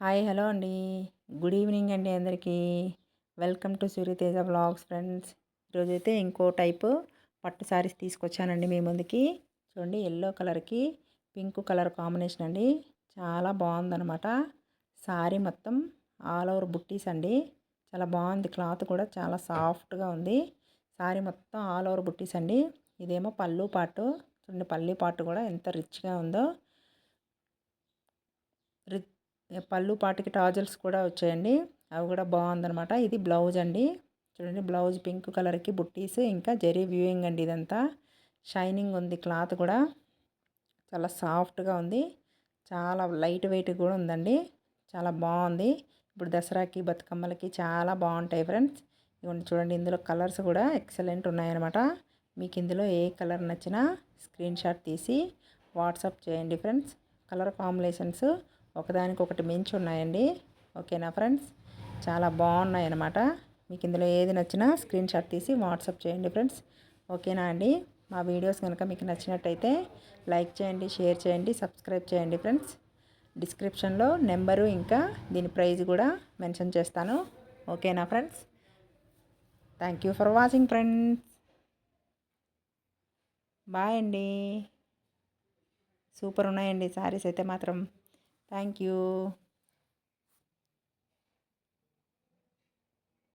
Hi hello అండి. Good evening అండి అందరికీ. Welcome to Surya Teja vlogs friends. ఈరోజైతే ఇంకో టైపు పట్టు శారీస్ తీసుకొచ్చానండి మీ ముందుకి. చూడండి, ఎల్లో కలర్కి పింక్ కలర్ కాంబినేషన్ అండి. చాలా బాగుందనమాట. శారీ మొత్తం ఆల్ ఓవర్ బుట్టీస్ అండి. చాలా బాగుంది. క్లాత్ కూడా చాలా సాఫ్ట్గా ఉంది. శారీ మొత్తం ఆల్ ఓవర్ బుట్టీస్ అండి. ఇదేమో పళ్ళు పాటు. చూడండి, పళ్ళు పాటు కూడా ఎంత రిచ్గా ఉందో. పళ్ళు పాటికి టాజల్స్ కూడా వచ్చాయండి. అవి కూడా బాగుందనమాట. ఇది బ్లౌజ్ అండి. చూడండి, బ్లౌజ్ పింక్ కలర్కి బుట్టీస్, ఇంకా జరీ వ్యూయింగ్ అండి. ఇదంతా షైనింగ్ ఉంది. క్లాత్ కూడా చాలా సాఫ్ట్గా ఉంది. చాలా లైట్ వెయిట్ కూడా ఉందండి. చాలా బాగుంది. ఇప్పుడు దసరాకి బతుకమ్మలకి చాలా బాగుంటాయి ఫ్రెండ్స్. ఇవన్నీ చూడండి, ఇందులో కలర్స్ కూడా ఎక్సలెంట్ ఉన్నాయన్నమాట. మీకు ఇందులో ఏ కలర్ నచ్చినా స్క్రీన్ షాట్ తీసి వాట్సాప్ చేయండి ఫ్రెండ్స్. కలర్ కాంబినేషన్స్ ఒకదానికొకటి మించి ఉన్నాయండి. ఓకేనా ఫ్రెండ్స్, చాలా బాగున్నాయి అన్నమాట. మీకు ఇందులో ఏది నచ్చినా స్క్రీన్ షాట్ తీసి వాట్సాప్ చేయండి ఫ్రెండ్స్. ఓకేనా అండి. మా వీడియోస్ కనుక మీకు నచ్చినట్టయితే లైక్ చేయండి, షేర్ చేయండి, సబ్స్క్రైబ్ చేయండి ఫ్రెండ్స్. డిస్క్రిప్షన్లో నెంబరు ఇంకా దీని ప్రైస్ కూడా మెన్షన్ చేస్తాను. ఓకేనా friends. Thank you for watching friends. Bye అండి. సూపర్ ఉన్నాయండి శారీస్ అయితే మాత్రం. Thank you.